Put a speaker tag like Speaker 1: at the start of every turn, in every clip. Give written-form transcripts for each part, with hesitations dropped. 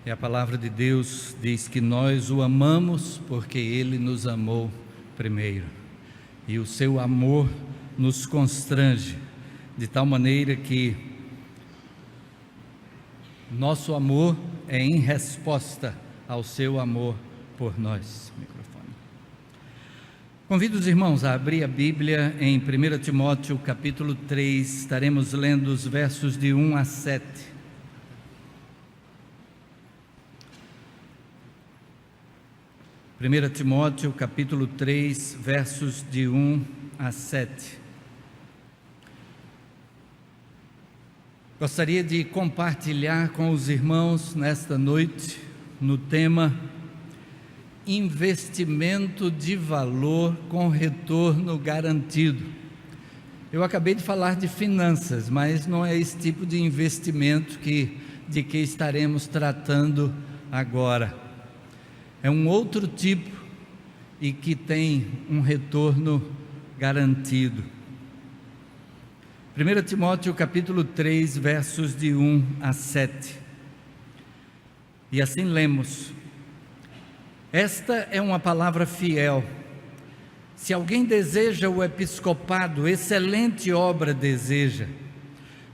Speaker 1: E a palavra de Deus diz que nós o amamos porque Ele nos amou primeiro. E o seu amor nos constrange, de tal maneira que nosso amor é em resposta ao seu amor por nós. Microfone. Convido os irmãos a abrir a Bíblia em 1 Timóteo capítulo 3, estaremos lendo os versos de 1 a 7. 1 Timóteo capítulo 3, versos de 1 a 7. Gostaria de compartilhar com os irmãos nesta noite, no tema investimento de valor com retorno garantido. Eu acabei de falar de finanças, mas não é esse tipo de investimento de que estaremos tratando agora. É um outro tipo e que tem um retorno garantido. 1 Timóteo capítulo 3, versos de 1 a 7. E assim lemos: esta é uma palavra fiel. Se alguém deseja o episcopado, excelente obra deseja.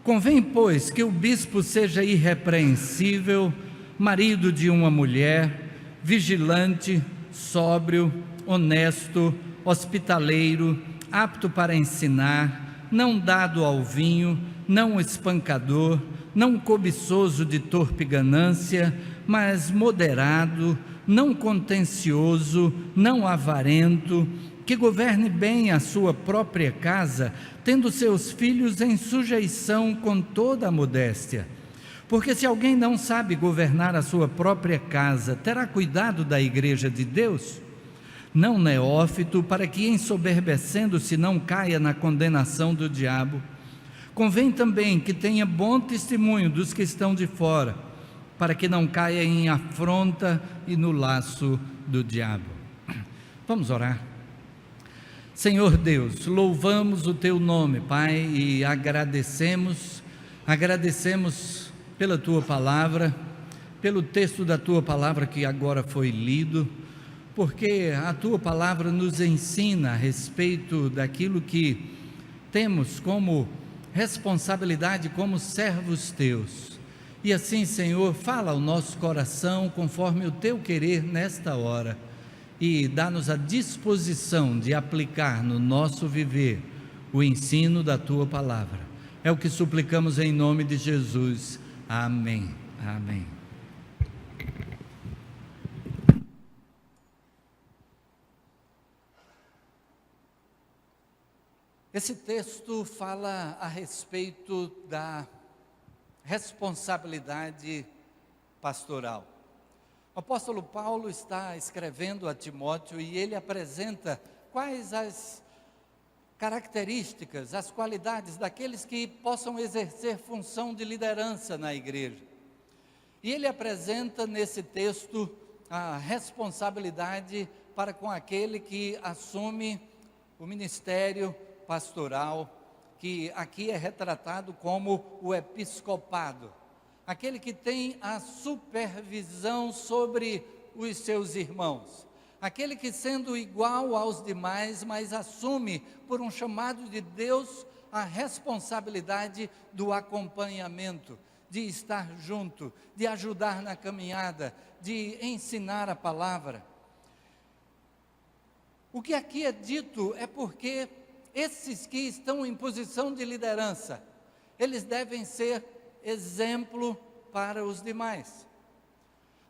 Speaker 1: Convém, pois, que o bispo seja irrepreensível, marido de uma mulher, vigilante, sóbrio, honesto, hospitaleiro, apto para ensinar, não dado ao vinho, não espancador, não cobiçoso de torpe ganância, mas moderado, não contencioso, não avarento, que governe bem a sua própria casa, tendo seus filhos em sujeição com toda a modéstia. Porque se alguém não sabe governar a sua própria casa, terá cuidado da igreja de Deus? Não neófito, para que ensoberbecendo-se não caia na condenação do diabo. Convém também que tenha bom testemunho dos que estão de fora, para que não caia em afronta e no laço do diabo. Vamos orar. Senhor Deus, louvamos o Teu nome, Pai, e agradecemos pela Tua palavra, pelo texto da Tua palavra que agora foi lido, porque a Tua palavra nos ensina a respeito daquilo que temos como responsabilidade como servos Teus. E assim, Senhor, fala ao nosso coração conforme o Teu querer nesta hora e dá-nos a disposição de aplicar no nosso viver o ensino da Tua palavra. É o que suplicamos em nome de Jesus. Amém, amém. Esse texto fala a respeito da responsabilidade pastoral. O apóstolo Paulo está escrevendo a Timóteo e ele apresenta quais as características, as qualidades daqueles que possam exercer função de liderança na igreja. E ele apresenta nesse texto a responsabilidade para com aquele que assume o ministério pastoral, que aqui é retratado como o episcopado, aquele que tem a supervisão sobre os seus irmãos, aquele que sendo igual aos demais, mas assume por um chamado de Deus a responsabilidade do acompanhamento, de estar junto, de ajudar na caminhada, de ensinar a palavra. O que aqui é dito é porque esses que estão em posição de liderança, eles devem ser exemplo para os demais,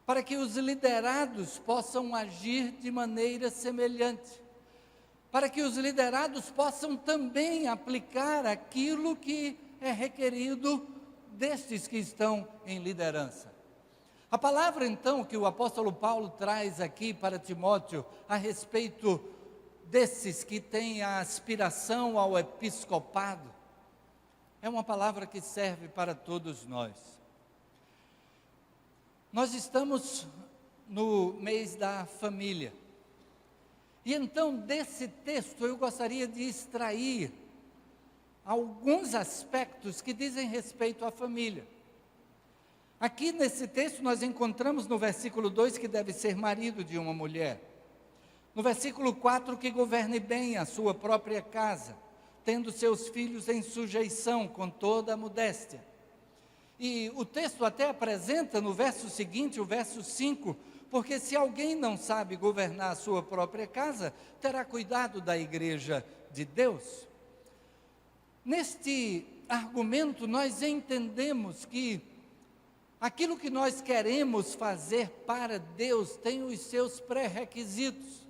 Speaker 1: para que os liderados possam agir de maneira semelhante, para que os liderados possam também aplicar aquilo que é requerido destes que estão em liderança. A palavra então que o apóstolo Paulo traz aqui para Timóteo a respeito desses que têm a aspiração ao episcopado, é uma palavra que serve para todos nós. Nós estamos no mês da família, e então desse texto eu gostaria de extrair alguns aspectos que dizem respeito à família. Aqui nesse texto nós encontramos no versículo 2 que deve ser marido de uma mulher. No versículo 4 que governe bem a sua própria casa, tendo seus filhos em sujeição com toda a modéstia. E o texto até apresenta no verso seguinte, o verso 5, porque se alguém não sabe governar a sua própria casa, terá cuidado da igreja de Deus. Neste argumento nós entendemos que aquilo que nós queremos fazer para Deus tem os seus pré-requisitos.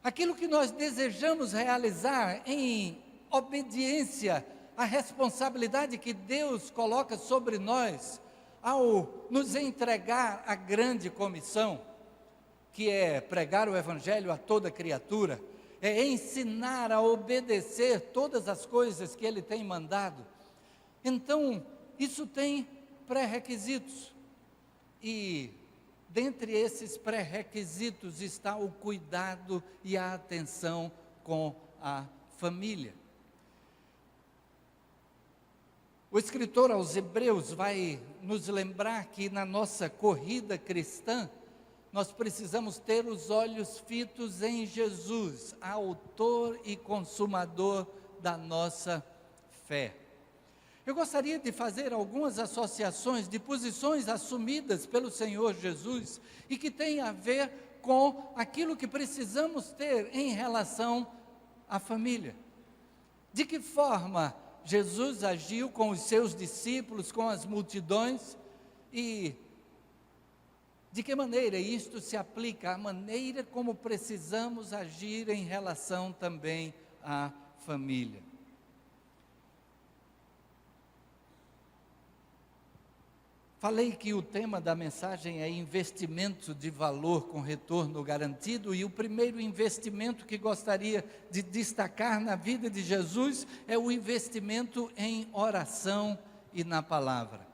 Speaker 1: Aquilo que nós desejamos realizar em obediência à responsabilidade que Deus coloca sobre nós ao nos entregar a grande comissão, que é pregar o Evangelho a toda criatura, é ensinar a obedecer todas as coisas que Ele tem mandado. Então, isso tem pré-requisitos, e dentre esses pré-requisitos está o cuidado e a atenção com a família. O escritor aos Hebreus vai nos lembrar que na nossa corrida cristã, nós precisamos ter os olhos fitos em Jesus, autor e consumador da nossa fé. Eu gostaria de fazer algumas associações de posições assumidas pelo Senhor Jesus e que têm a ver com aquilo que precisamos ter em relação à família. De que forma Jesus agiu com os seus discípulos, com as multidões, e de que maneira isto se aplica à maneira como precisamos agir em relação também à família. Falei que o tema da mensagem é investimento de valor com retorno garantido, e o primeiro investimento que gostaria de destacar na vida de Jesus é o investimento em oração e na palavra.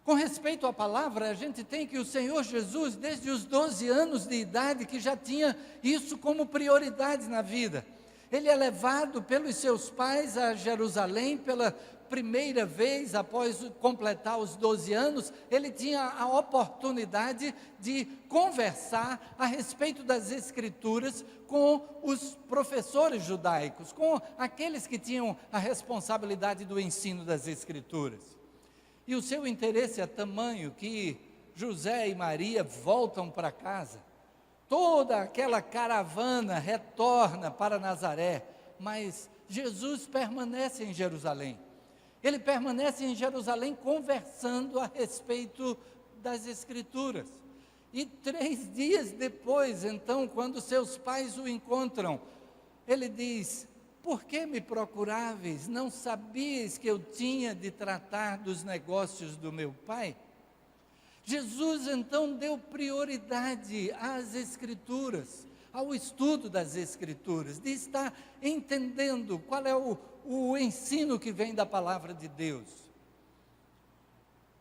Speaker 1: Com respeito à palavra, a gente tem que o Senhor Jesus, desde os 12 anos de idade, que já tinha isso como prioridade na vida. Ele é levado pelos seus pais a Jerusalém pela primeira vez, após completar os 12 anos, ele tinha a oportunidade de conversar a respeito das Escrituras com os professores judaicos, com aqueles que tinham a responsabilidade do ensino das Escrituras. E o seu interesse é tamanho que José e Maria voltam para casa. Toda aquela caravana retorna para Nazaré, mas Jesus permanece em Jerusalém. Ele permanece em Jerusalém conversando a respeito das Escrituras. E 3 dias depois, então, quando seus pais o encontram, ele diz: por que me procuráveis? Não sabias que eu tinha de tratar dos negócios do meu pai? Jesus então deu prioridade às Escrituras, ao estudo das Escrituras, de estar entendendo qual é o ensino que vem da palavra de Deus.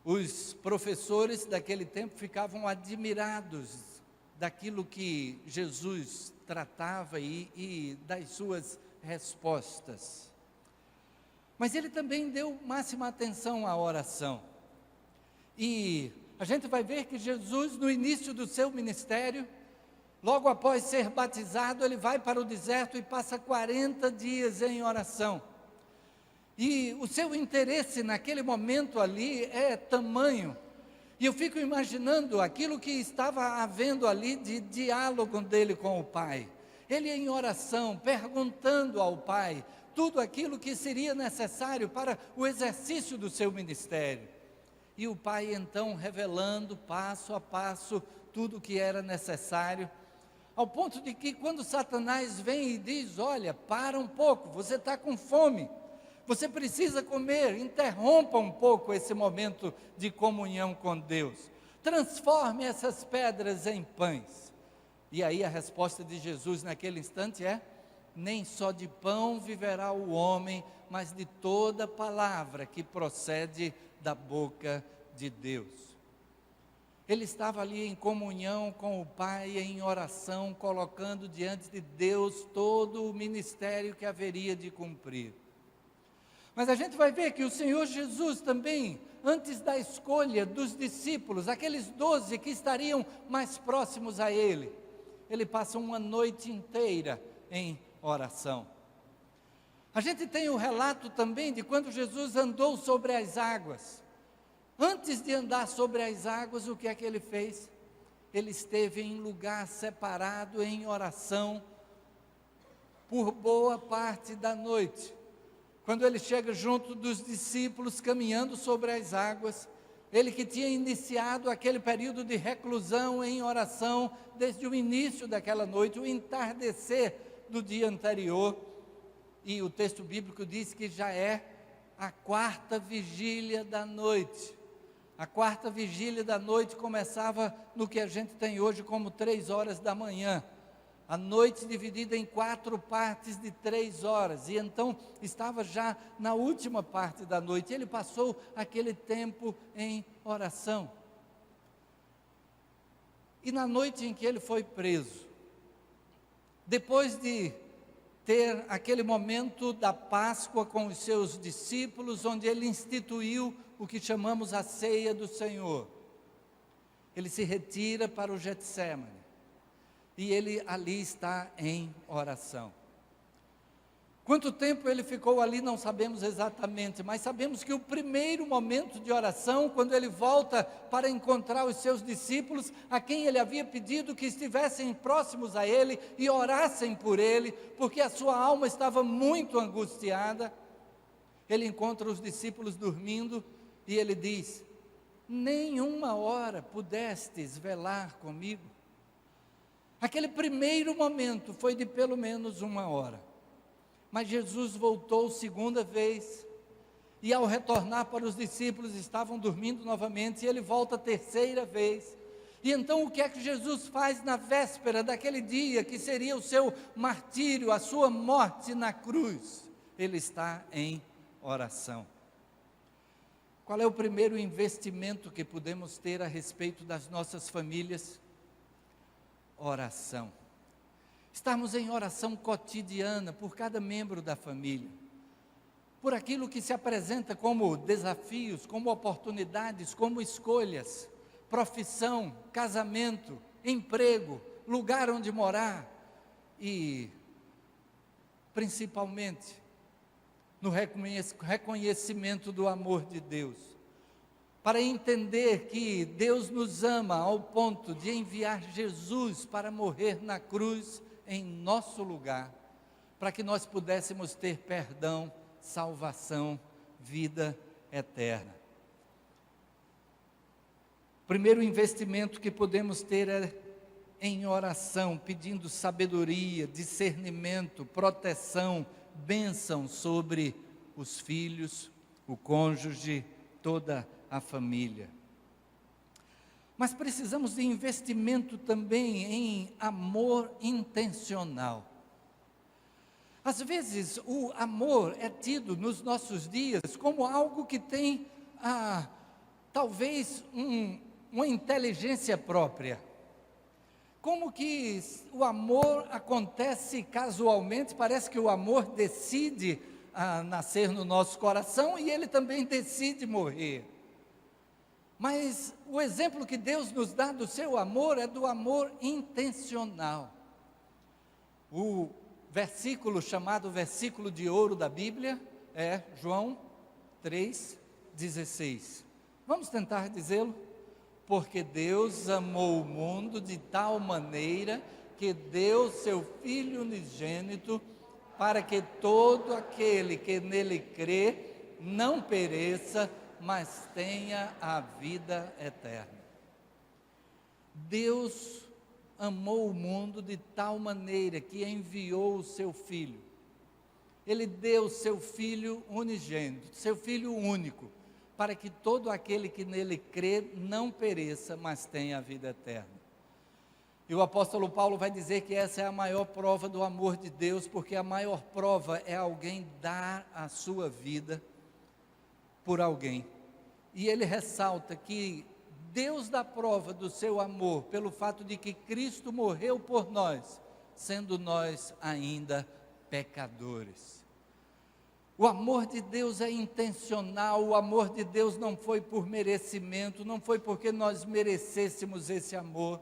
Speaker 1: Os professores daquele tempo ficavam admirados daquilo que Jesus tratava e das suas respostas. Mas ele também deu máxima atenção à oração. E a gente vai ver que Jesus, no início do seu ministério, logo após ser batizado, ele vai para o deserto e passa 40 dias em oração. E o seu interesse naquele momento ali é tamanho. E eu fico imaginando aquilo que estava havendo ali de diálogo dele com o Pai. Ele em oração, perguntando ao Pai tudo aquilo que seria necessário para o exercício do seu ministério. E o Pai então revelando passo a passo tudo o que era necessário, ao ponto de que quando Satanás vem e diz: olha, para um pouco, você está com fome, você precisa comer, interrompa um pouco esse momento de comunhão com Deus, transforme essas pedras em pães. E aí a resposta de Jesus naquele instante é: nem só de pão viverá o homem, mas de toda palavra que procede da boca de Deus. Ele estava ali em comunhão com o Pai, em oração, colocando diante de Deus todo o ministério que haveria de cumprir. Mas a gente vai ver que o Senhor Jesus também antes da escolha dos discípulos, aqueles 12 que estariam mais próximos a ele, ele passa uma noite inteira em oração. A gente tem o relato também de quando Jesus andou sobre as águas. Antes de andar sobre as águas, o que é que ele fez? Ele esteve em lugar separado em oração por boa parte da noite. Quando ele chega junto dos discípulos caminhando sobre as águas, ele que tinha iniciado aquele período de reclusão em oração desde o início daquela noite, o entardecer do dia anterior, e o texto bíblico diz que já é a quarta vigília da noite. A quarta vigília da noite começava no que a gente tem hoje como 3 horas da manhã. A noite dividida em 4 partes de 3 horas, e então estava já na última parte da noite. Ele passou aquele tempo em oração. E na noite em que ele foi preso, depois de ter aquele momento da Páscoa com os seus discípulos, onde ele instituiu o que chamamos a ceia do Senhor, ele se retira para o Getsémani, e ele ali está em oração. Quanto tempo ele ficou ali não sabemos exatamente, mas sabemos que o primeiro momento de oração, quando ele volta para encontrar os seus discípulos, a quem ele havia pedido que estivessem próximos a ele e orassem por ele, porque a sua alma estava muito angustiada, ele encontra os discípulos dormindo e ele diz: nem uma hora pudestes velar comigo? Aquele primeiro momento foi de pelo menos 1 hora. Mas Jesus voltou segunda vez, e ao retornar para os discípulos, estavam dormindo novamente, e ele volta a terceira vez. E então o que é que Jesus faz na véspera daquele dia, que seria o seu martírio, a sua morte na cruz? Ele está em oração. Qual é o primeiro investimento que podemos ter a respeito das nossas famílias? Oração. Estarmos em oração cotidiana por cada membro da família, por aquilo que se apresenta como desafios, como oportunidades, como escolhas, profissão, casamento, emprego, lugar onde morar e, principalmente, no reconhecimento do amor de Deus, para entender que Deus nos ama ao ponto de enviar Jesus para morrer na cruz em nosso lugar, para que nós pudéssemos ter perdão, salvação, vida eterna. O primeiro investimento que podemos ter é em oração, pedindo sabedoria, discernimento, proteção, bênção sobre os filhos, o cônjuge, toda a família. Mas precisamos de investimento também em amor intencional. Às vezes o amor é tido nos nossos dias como algo que tem talvez uma inteligência própria. Como que o amor acontece casualmente, parece que o amor decide nascer no nosso coração e ele também decide morrer. Mas o exemplo que Deus nos dá do seu amor é do amor intencional. O versículo chamado versículo de ouro da Bíblia é João 3,16. Vamos tentar dizê-lo? Porque Deus amou o mundo de tal maneira que deu seu Filho unigênito, para que todo aquele que nele crê não pereça, mas tenha a vida eterna. Deus amou o mundo de tal maneira que enviou o seu Filho. Ele deu seu Filho unigênito, seu Filho único, para que todo aquele que nele crê não pereça, mas tenha a vida eterna. E o apóstolo Paulo vai dizer que essa é a maior prova do amor de Deus, porque a maior prova é alguém dar a sua vida por alguém. E ele ressalta que Deus dá prova do seu amor pelo fato de que Cristo morreu por nós, sendo nós ainda pecadores. O amor de Deus é intencional, o amor de Deus não foi por merecimento, não foi porque nós merecêssemos esse amor.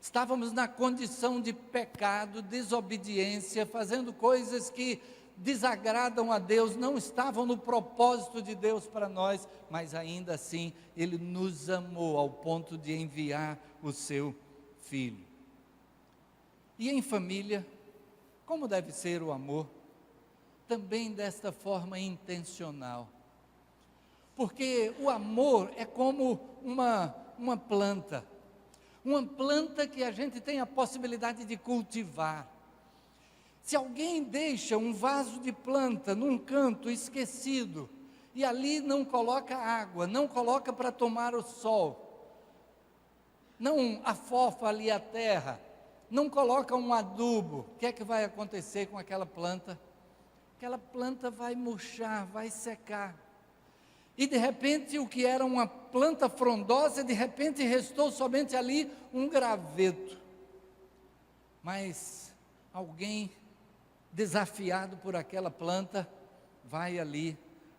Speaker 1: Estávamos na condição de pecado, desobediência, fazendo coisas que desagradam a Deus, não estavam no propósito de Deus para nós, mas ainda assim Ele nos amou ao ponto de enviar o seu Filho. E em família, como deve ser o amor? Também desta forma intencional. Porque o amor é como uma planta que a gente tem a possibilidade de cultivar. Se alguém deixa um vaso de planta num canto esquecido, e ali não coloca água, não coloca para tomar o sol, não afofa ali a terra, não coloca um adubo, o que é que vai acontecer com aquela planta? Aquela planta vai murchar, vai secar. E de repente o que era uma planta frondosa, de repente restou somente ali um graveto. Mas alguém desafiado por aquela planta, vai ali,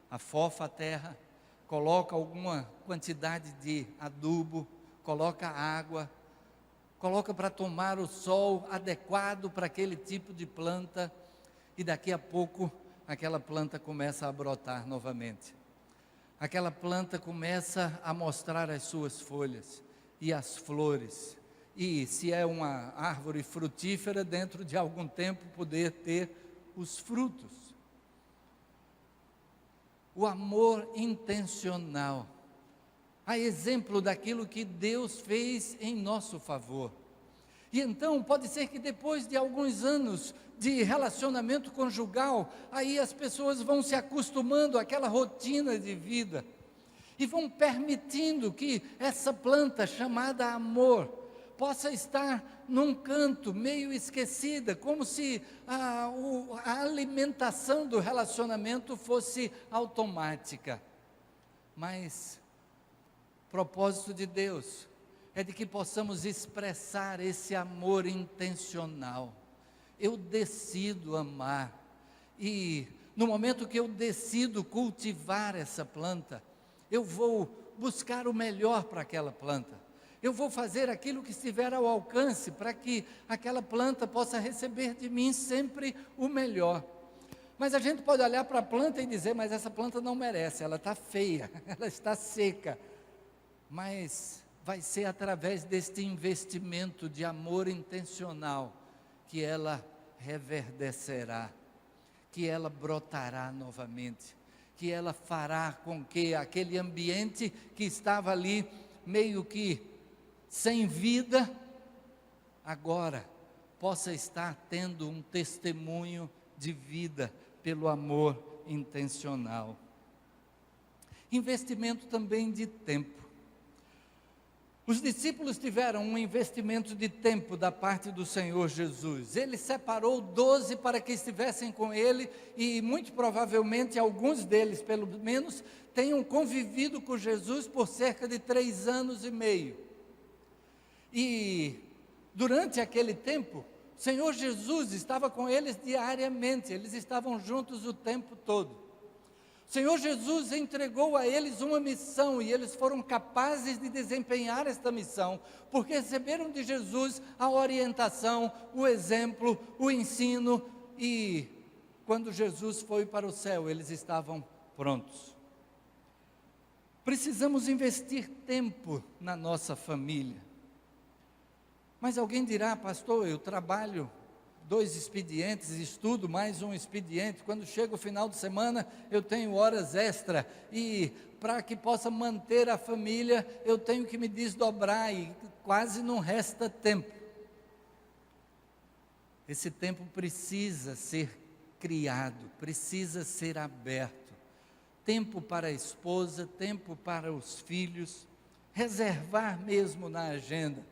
Speaker 1: afofa a terra, coloca alguma quantidade de adubo, coloca água, coloca para tomar o sol adequado para aquele tipo de planta, e daqui a pouco aquela planta começa a brotar novamente. Aquela planta começa a mostrar as suas folhas e as flores, e se é uma árvore frutífera, dentro de algum tempo poder ter os frutos. O amor intencional, a exemplo daquilo que Deus fez em nosso favor. E então pode ser que depois de alguns anos de relacionamento conjugal, aí as pessoas vão se acostumando àquela rotina de vida, e vão permitindo que essa planta chamada amor possa estar num canto meio esquecida, como se a alimentação do relacionamento fosse automática. Mas o propósito de Deus é de que possamos expressar esse amor intencional. Eu decido amar, e no momento que eu decido cultivar essa planta, eu vou buscar o melhor para aquela planta. Eu vou fazer aquilo que estiver ao alcance para que aquela planta possa receber de mim sempre o melhor. Mas a gente pode olhar para a planta e dizer, mas essa planta não merece, ela está feia, ela está seca. Mas vai ser através deste investimento de amor intencional que ela reverdecerá, que ela brotará novamente, que ela fará com que aquele ambiente que estava ali meio que sem vida, agora possa estar tendo um testemunho de vida pelo amor intencional. Investimento também de tempo. Os discípulos tiveram um investimento de tempo da parte do Senhor Jesus. Ele separou 12 para que estivessem com ele, e muito provavelmente alguns deles, pelo menos, tenham convivido com Jesus por cerca de 3 anos e meio. E durante aquele tempo, o Senhor Jesus estava com eles diariamente, eles estavam juntos o tempo todo. O Senhor Jesus entregou a eles uma missão, e eles foram capazes de desempenhar esta missão, porque receberam de Jesus a orientação, o exemplo, o ensino, e quando Jesus foi para o céu, eles estavam prontos. Precisamos investir tempo na nossa família. Mas alguém dirá, pastor, eu trabalho 2 expedientes, estudo mais um expediente, quando chega o final de semana eu tenho horas extra, e para que possa manter a família eu tenho que me desdobrar, e quase não resta tempo. Esse tempo precisa ser criado, precisa ser aberto. Tempo para a esposa, tempo para os filhos, reservar mesmo na agenda,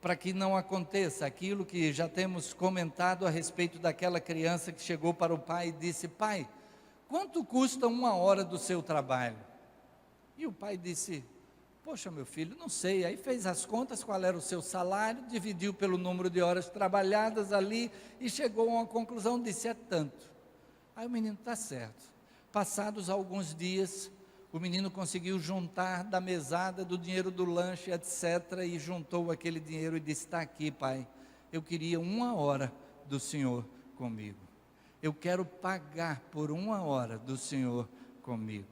Speaker 1: para que não aconteça aquilo que já temos comentado a respeito daquela criança que chegou para o pai e disse, pai, quanto custa 1 hora do seu trabalho? E o pai disse, poxa meu filho, não sei. Aí fez as contas, qual era o seu salário, dividiu pelo número de horas trabalhadas ali, e chegou a uma conclusão, disse, é tanto. Aí o menino, está certo. Passados alguns dias, o menino conseguiu juntar da mesada, do dinheiro do lanche, etc., e juntou aquele dinheiro e disse: está aqui, pai, eu queria 1 hora do senhor comigo. Eu quero pagar por 1 hora do senhor comigo.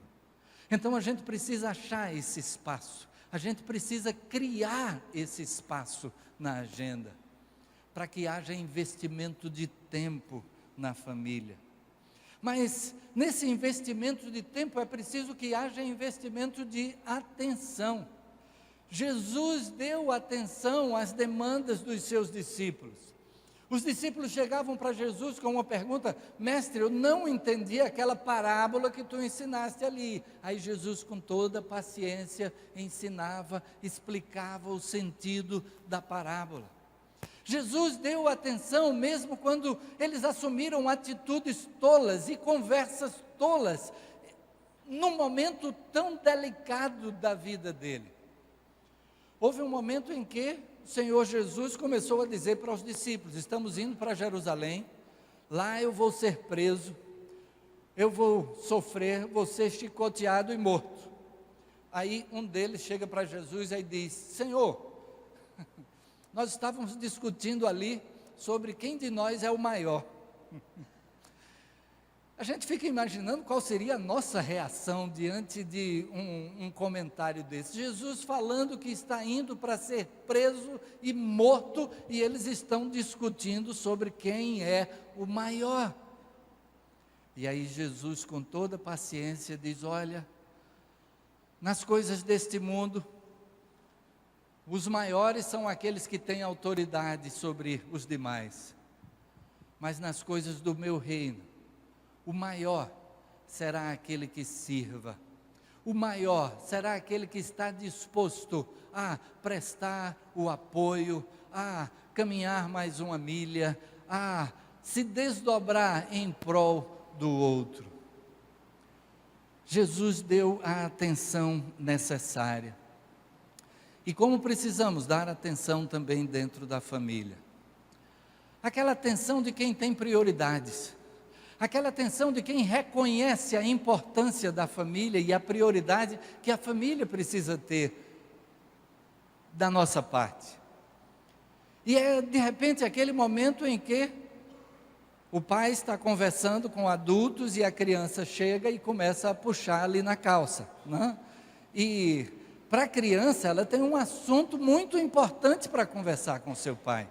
Speaker 1: Então a gente precisa achar esse espaço, a gente precisa criar esse espaço na agenda, para que haja investimento de tempo na família. Mas nesse investimento de tempo é preciso que haja investimento de atenção. Jesus deu atenção às demandas dos seus discípulos. Os discípulos chegavam para Jesus com uma pergunta: mestre, eu não entendi aquela parábola que tu ensinaste ali. Aí Jesus, com toda paciência, ensinava, explicava o sentido da parábola. Jesus deu atenção mesmo quando eles assumiram atitudes tolas e conversas tolas, num momento tão delicado da vida dele. Houve um momento em que o Senhor Jesus começou a dizer para os discípulos: estamos indo para Jerusalém, lá eu vou ser preso, eu vou sofrer, vou ser chicoteado e morto. Aí um deles chega para Jesus e diz: Senhor, nós estávamos discutindo ali sobre quem de nós é o maior. A gente fica imaginando qual seria a nossa reação diante de um comentário desse. Jesus falando que está indo para ser preso e morto, e eles estão discutindo sobre quem é o maior. E aí Jesus, com toda paciência, diz: olha, nas coisas deste mundo, os maiores são aqueles que têm autoridade sobre os demais, mas nas coisas do meu reino, o maior será aquele que sirva, o maior será aquele que está disposto a prestar o apoio, a caminhar mais uma milha, a se desdobrar em prol do outro. Jesus deu a atenção necessária. E como precisamos dar atenção também dentro da família. Aquela atenção de quem tem prioridades. Aquela atenção de quem reconhece a importância da família e a prioridade que a família precisa ter da nossa parte. E é de repente aquele momento em que o pai está conversando com adultos e a criança chega e começa a puxar ali na calça, né? E para a criança, ela tem um assunto muito importante para conversar com seu pai.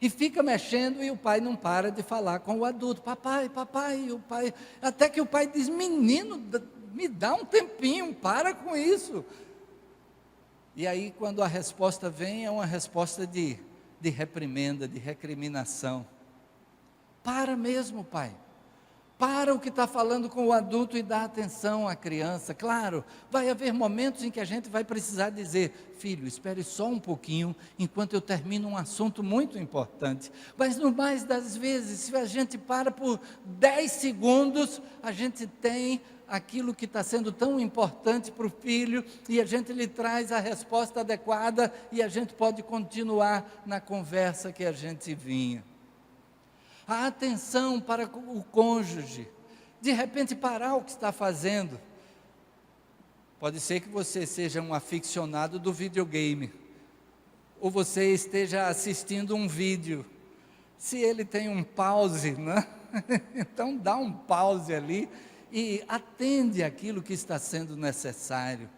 Speaker 1: E fica mexendo e o pai não para de falar com o adulto: papai, papai, e o pai, até que o pai diz: menino, me dá um tempinho, para com isso. E aí quando a resposta vem, é uma resposta de reprimenda, de recriminação. Para mesmo, pai. Para o que está falando com o adulto e dá atenção à criança. Claro, vai haver momentos em que a gente vai precisar dizer: filho, espere só um pouquinho, enquanto eu termino um assunto muito importante. Mas no mais das vezes, se a gente para por 10 segundos, a gente tem aquilo que está sendo tão importante para o filho, e a gente lhe traz a resposta adequada, e a gente pode continuar na conversa que a gente vinha. A atenção para o cônjuge, de repente parar o que está fazendo. Pode ser que você seja um aficionado do videogame, ou você esteja assistindo um vídeo. Se ele tem um pause, né? Então dá um pause ali e atende aquilo que está sendo necessário.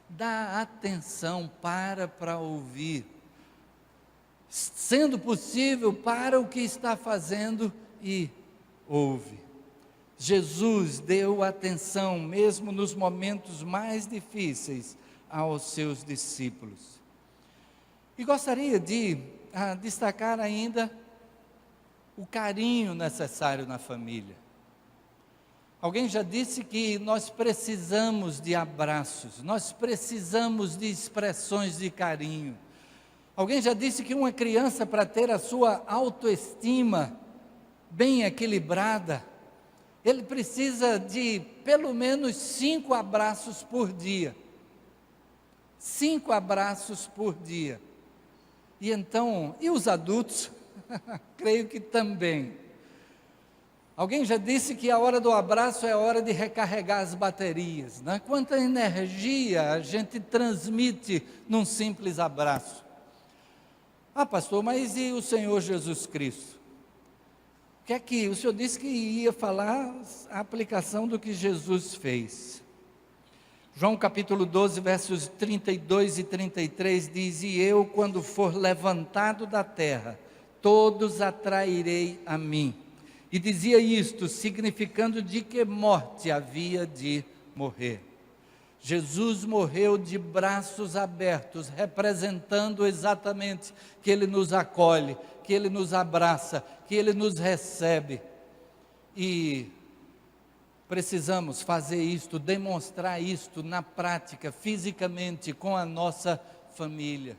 Speaker 1: Dá atenção, para ouvir. Sendo possível, para o que está fazendo e ouve. Jesus deu atenção, mesmo nos momentos mais difíceis, aos seus discípulos. E gostaria de destacar ainda o carinho necessário na família. Alguém já disse que nós precisamos de abraços, nós precisamos de expressões de carinho. Alguém já disse que uma criança, para ter a sua autoestima bem equilibrada, ele precisa de pelo menos 5 abraços por dia. 5 abraços por dia. E então, e os adultos? Creio que também. Alguém já disse que a hora do abraço é a hora de recarregar as baterias, né? Quanta energia a gente transmite num simples abraço. Ah, pastor, mas e o Senhor Jesus Cristo? O que é que o senhor disse que ia falar a aplicação do que Jesus fez? João capítulo 12, versos 32 e 33 diz: E eu, quando for levantado da terra, todos atrairei a mim. E dizia isto, significando de que morte havia de morrer. Jesus morreu de braços abertos, representando exatamente que Ele nos acolhe, que Ele nos abraça, que Ele nos recebe. E precisamos fazer isto, demonstrar isto na prática, fisicamente, com a nossa família.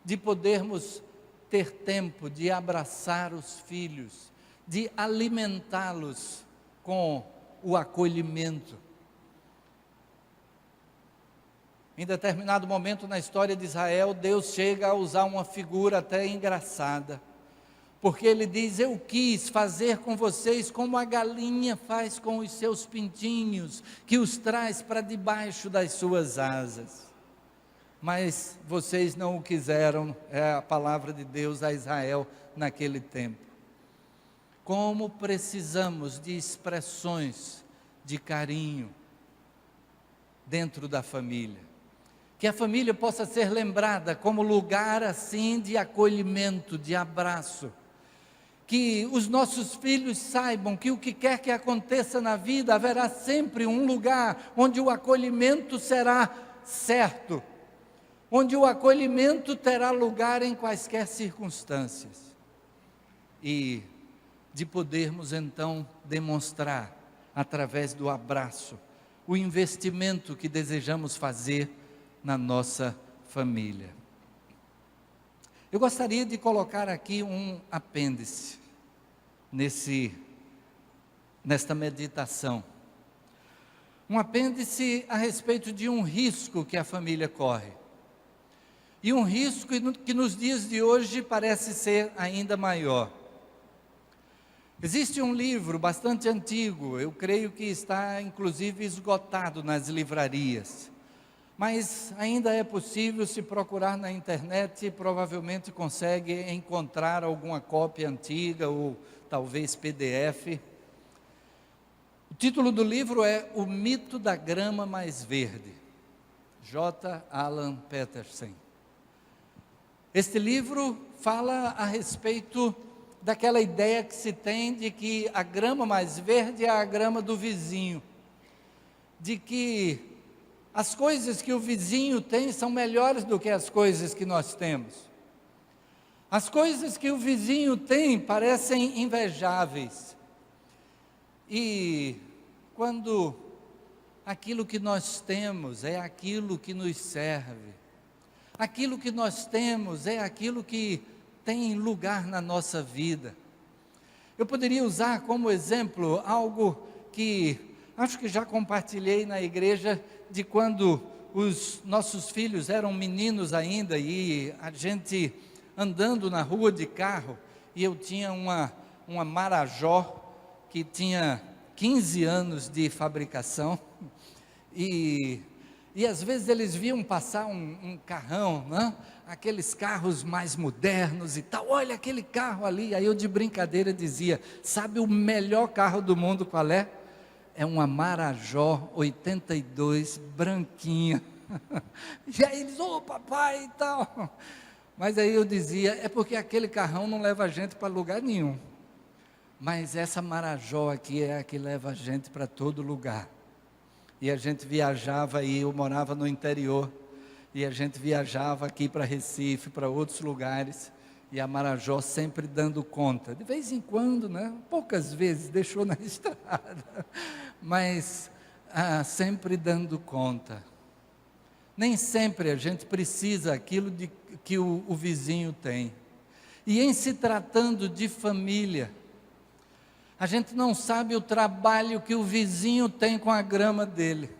Speaker 1: De podermos ter tempo de abraçar os filhos, de alimentá-los com o acolhimento. Em determinado momento na história de Israel, Deus chega a usar uma figura até engraçada, porque Ele diz: eu quis fazer com vocês como a galinha faz com os seus pintinhos, que os traz para debaixo das suas asas. Mas vocês não o quiseram, é a palavra de Deus a Israel naquele tempo. Como precisamos de expressões de carinho dentro da família. Que a família possa ser lembrada como lugar assim de acolhimento, de abraço. Que os nossos filhos saibam que o que quer que aconteça na vida, haverá sempre um lugar onde o acolhimento será certo, onde o acolhimento terá lugar em quaisquer circunstâncias. E de podermos então demonstrar, através do abraço, o investimento que desejamos fazer na nossa família. Eu gostaria de colocar aqui um apêndice nesta meditação. Um apêndice a respeito de um risco que a família corre. E um risco que nos dias de hoje parece ser ainda maior. Existe um livro bastante antigo, eu creio que está inclusive esgotado nas livrarias, mas ainda é possível, se procurar na internet, provavelmente consegue encontrar alguma cópia antiga ou talvez PDF. O título do livro é O Mito da Grama Mais Verde, J. Alan Petersen. Este livro fala a respeito daquela ideia que se tem de que a grama mais verde é a grama do vizinho, de que as coisas que o vizinho tem são melhores do que as coisas que nós temos. As coisas que o vizinho tem parecem invejáveis. E quando aquilo que nós temos é aquilo que nos serve, aquilo que nós temos é aquilo que tem lugar na nossa vida. Eu poderia usar como exemplo algo que acho que já compartilhei na igreja, de quando os nossos filhos eram meninos ainda e a gente andando na rua de carro, e eu tinha uma Marajó que tinha 15 anos de fabricação, e às vezes eles viam passar um carrão, né? Aqueles carros mais modernos e tal, olha aquele carro ali. Aí eu de brincadeira dizia: sabe o melhor carro do mundo qual é? É uma Marajó 82 branquinha. E aí eles: ô papai e tal. Mas aí eu dizia: é porque aquele carrão não leva a gente para lugar nenhum, mas essa Marajó aqui é a que leva a gente para todo lugar. E a gente viajava, e eu morava no interior, e a gente viajava aqui para Recife, para outros lugares, e a Marajó sempre dando conta, de vez em quando, né? Poucas vezes deixou na estrada, mas sempre dando conta. Nem sempre a gente precisa aquilo que o vizinho tem. E em se tratando de família, a gente não sabe o trabalho que o vizinho tem com a grama dele.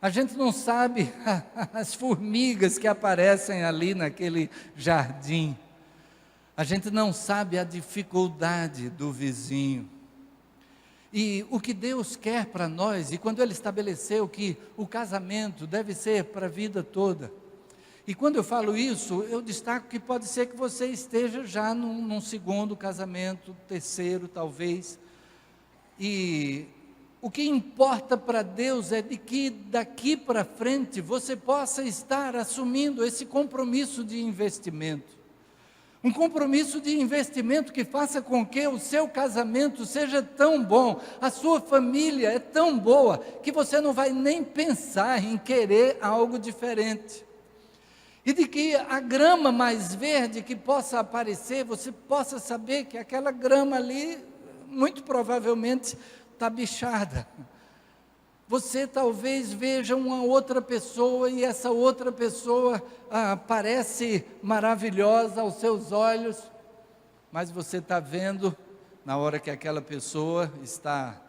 Speaker 1: A gente não sabe as formigas que aparecem ali naquele jardim. A gente não sabe a dificuldade do vizinho. E o que Deus quer para nós, e quando Ele estabeleceu que o casamento deve ser para a vida toda, e quando eu falo isso, eu destaco que pode ser que você esteja já num segundo casamento, terceiro talvez, e o que importa para Deus é de que daqui para frente você possa estar assumindo esse compromisso de investimento. Um compromisso de investimento que faça com que o seu casamento seja tão bom, a sua família é tão boa, que você não vai nem pensar em querer algo diferente. E de que a grama mais verde que possa aparecer, você possa saber que aquela grama ali, muito provavelmente, está bichada. Você talvez veja uma outra pessoa e essa outra pessoa parece maravilhosa aos seus olhos, mas você está vendo, na hora que aquela pessoa está,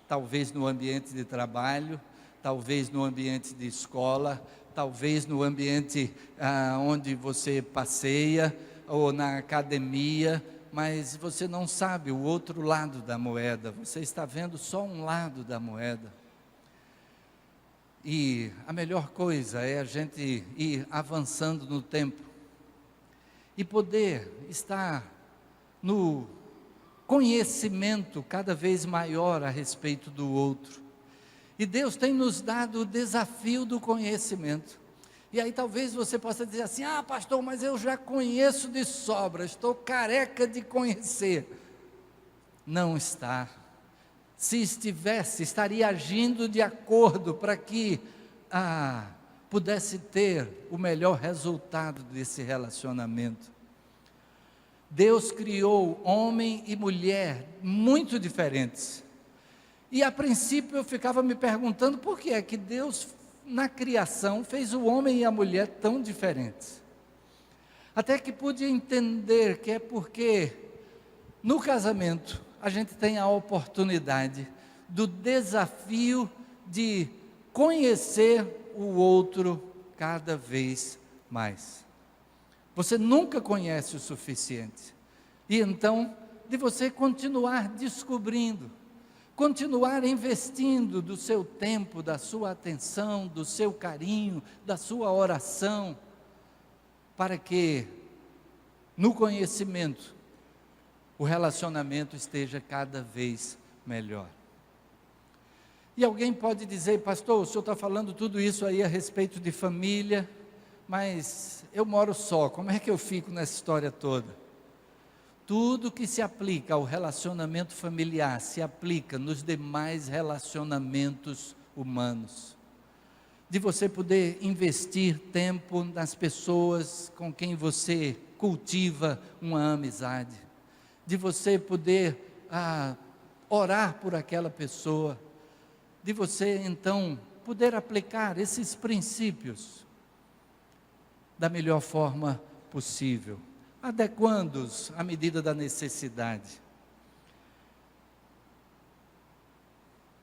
Speaker 1: talvez no ambiente de trabalho, talvez no ambiente de escola, talvez no ambiente onde você passeia, ou na academia, mas você não sabe o outro lado da moeda, você está vendo só um lado da moeda. E a melhor coisa é a gente ir avançando no tempo e poder estar no conhecimento cada vez maior a respeito do outro. E Deus tem nos dado o desafio do conhecimento. E aí talvez você possa dizer assim: ah, pastor, mas eu já conheço de sobra, estou careca de conhecer. Não está. Se estivesse, estaria agindo de acordo para que pudesse ter o melhor resultado desse relacionamento. Deus criou homem e mulher muito diferentes. E a princípio eu ficava me perguntando por que é que Deus, na criação, fez o homem e a mulher tão diferentes. Até que pude entender que é porque no casamento a gente tem a oportunidade do desafio de conhecer o outro cada vez mais. Você nunca conhece o suficiente. E então, de você continuar descobrindo, continuar investindo do seu tempo, da sua atenção, do seu carinho, da sua oração, para que no conhecimento o relacionamento esteja cada vez melhor. E alguém pode dizer: pastor, o senhor está falando tudo isso aí a respeito de família, mas eu moro só, como é que eu fico nessa história toda? Tudo que se aplica ao relacionamento familiar se aplica nos demais relacionamentos humanos. De você poder investir tempo nas pessoas com quem você cultiva uma amizade, de você poder orar por aquela pessoa, de você então poder aplicar esses princípios da melhor forma possível, adequando-os à medida da necessidade.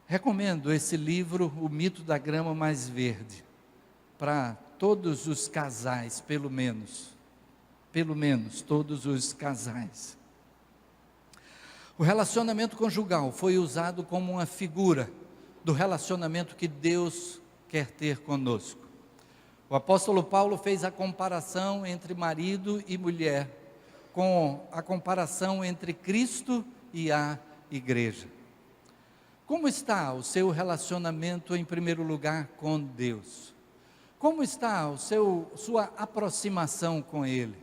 Speaker 1: Recomendo esse livro, O Mito da Grama Mais Verde, para todos os casais, pelo menos todos os casais. O relacionamento conjugal foi usado como uma figura do relacionamento que Deus quer ter conosco. O apóstolo Paulo fez a comparação entre marido e mulher, com a comparação entre Cristo e a igreja. Como está o seu relacionamento, em primeiro lugar, com Deus? Como está sua aproximação com Ele?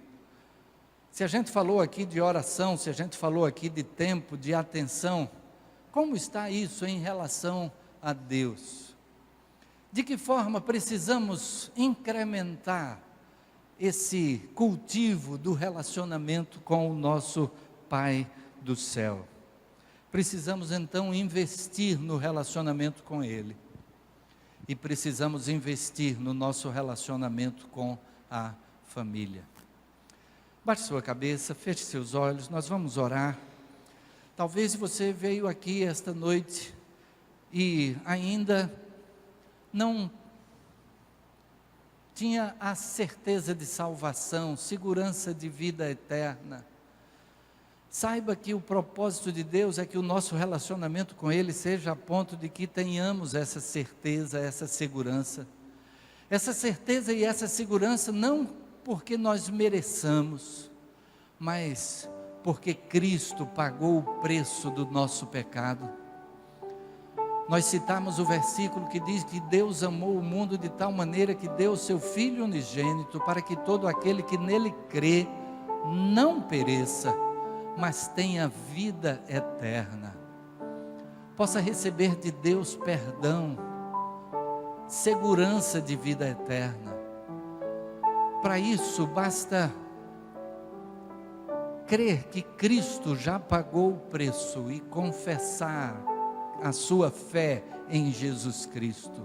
Speaker 1: Se a gente falou aqui de oração, se a gente falou aqui de tempo, de atenção, como está isso em relação a Deus? De que forma precisamos incrementar esse cultivo do relacionamento com o nosso Pai do céu? Precisamos então investir no relacionamento com Ele. E precisamos investir no nosso relacionamento com a família. Baixe sua cabeça, feche seus olhos, nós vamos orar. Talvez você veio aqui esta noite e ainda não tinha a certeza de salvação, segurança de vida eterna. Saiba que o propósito de Deus é que o nosso relacionamento com Ele seja a ponto de que tenhamos essa certeza, essa segurança. Essa certeza e essa segurança não porque nós mereçamos, mas porque Cristo pagou o preço do nosso pecado. Nós citamos o versículo que diz que Deus amou o mundo de tal maneira que deu o seu Filho unigênito para que todo aquele que nele crê não pereça, mas tenha vida eterna. Possa receber de Deus perdão, segurança de vida eterna. Para isso basta crer que Cristo já pagou o preço e confessar a sua fé em Jesus Cristo,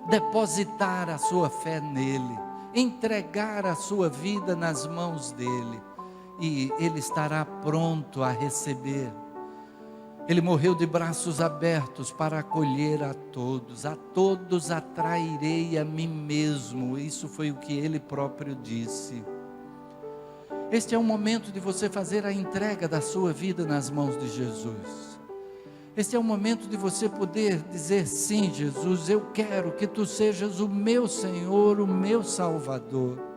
Speaker 1: depositar a sua fé nele, entregar a sua vida nas mãos dele, e ele estará pronto a receber. Ele morreu de braços abertos para acolher a todos atrairei a mim mesmo. Isso foi o que ele próprio disse. Este é o momento de você fazer a entrega da sua vida nas mãos de Jesus. Este é o momento de você poder dizer: sim, Jesus, eu quero que tu sejas o meu Senhor, o meu Salvador.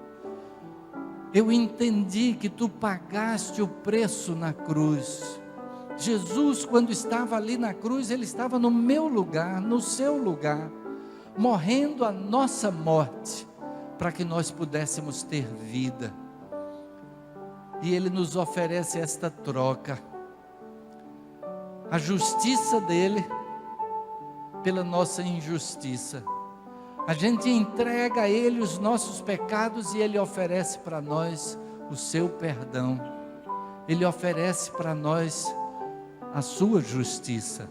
Speaker 1: Eu entendi que tu pagaste o preço na cruz. Jesus, quando estava ali na cruz, ele estava no meu lugar, no seu lugar, morrendo a nossa morte, para que nós pudéssemos ter vida. E ele nos oferece esta troca, a justiça dele pela nossa injustiça. A gente entrega a ele os nossos pecados e ele oferece para nós o seu perdão. Ele oferece para nós a sua justiça.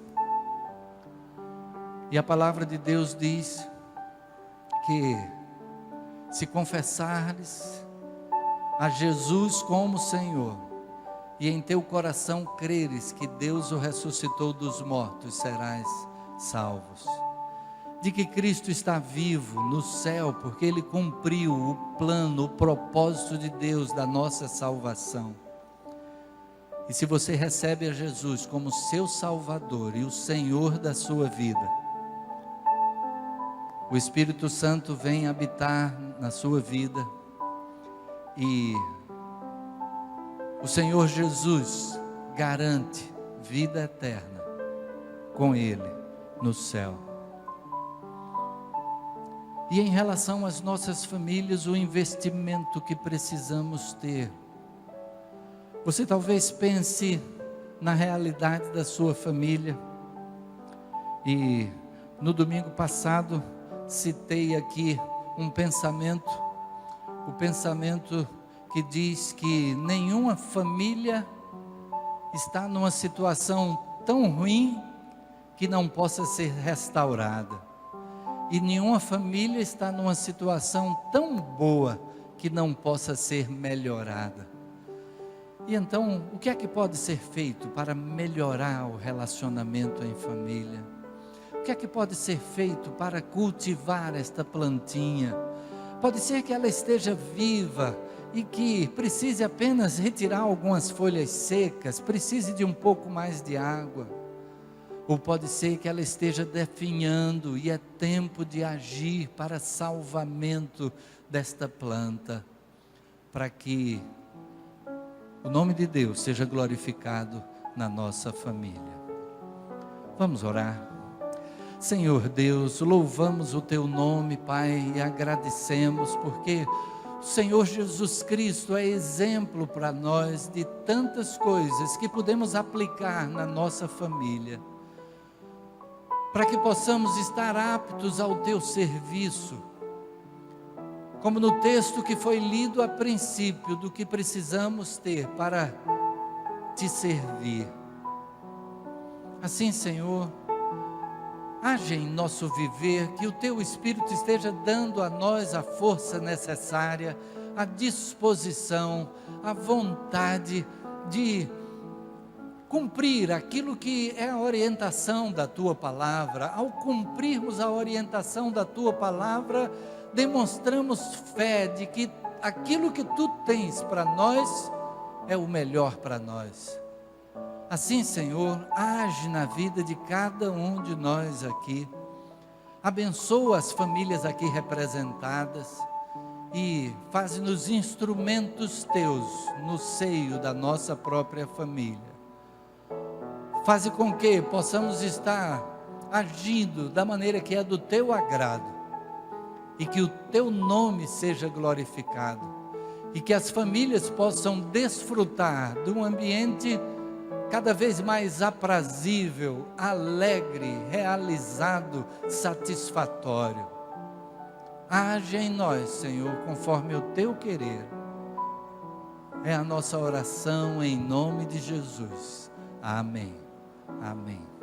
Speaker 1: E a palavra de Deus diz que se confessares a Jesus como Senhor e em teu coração creres que Deus o ressuscitou dos mortos, serás salvos. De que Cristo está vivo no céu, porque Ele cumpriu o plano, o propósito de Deus da nossa salvação. E se você recebe a Jesus como seu Salvador e o Senhor da sua vida, o Espírito Santo vem habitar na sua vida, e o Senhor Jesus garante vida eterna com Ele no céu. E em relação às nossas famílias, o investimento que precisamos ter. Você talvez pense na realidade da sua família, e no domingo passado citei aqui um pensamento, o pensamento que diz que nenhuma família está numa situação tão ruim que não possa ser restaurada, e nenhuma família está numa situação tão boa que não possa ser melhorada. E então, o que é que pode ser feito para melhorar o relacionamento em família? O que é que pode ser feito para cultivar esta plantinha? Pode ser que ela esteja viva e que precise apenas retirar algumas folhas secas, precise de um pouco mais de água. Ou pode ser que ela esteja definhando e é tempo de agir para salvamento desta planta, para que o nome de Deus seja glorificado na nossa família. Vamos orar. Senhor Deus, louvamos o teu nome, Pai, e agradecemos porque o Senhor Jesus Cristo é exemplo para nós de tantas coisas que podemos aplicar na nossa família, para que possamos estar aptos ao teu serviço, como no texto que foi lido a princípio, do que precisamos ter para te servir. Assim, Senhor, age em nosso viver, que o teu Espírito esteja dando a nós a força necessária, a disposição, a vontade de cumprir aquilo que é a orientação da tua palavra. Ao cumprirmos a orientação da tua palavra, demonstramos fé de que aquilo que tu tens para nós é o melhor para nós. Assim, Senhor, age na vida de cada um de nós aqui. Abençoa as famílias aqui representadas e faz-nos instrumentos teus no seio da nossa própria família. Faz com que possamos estar agindo da maneira que é do teu agrado e que o teu nome seja glorificado e que as famílias possam desfrutar de um ambiente cada vez mais aprazível, alegre, realizado, satisfatório. Age em nós, Senhor, conforme o teu querer. É a nossa oração em nome de Jesus. Amém. Amém.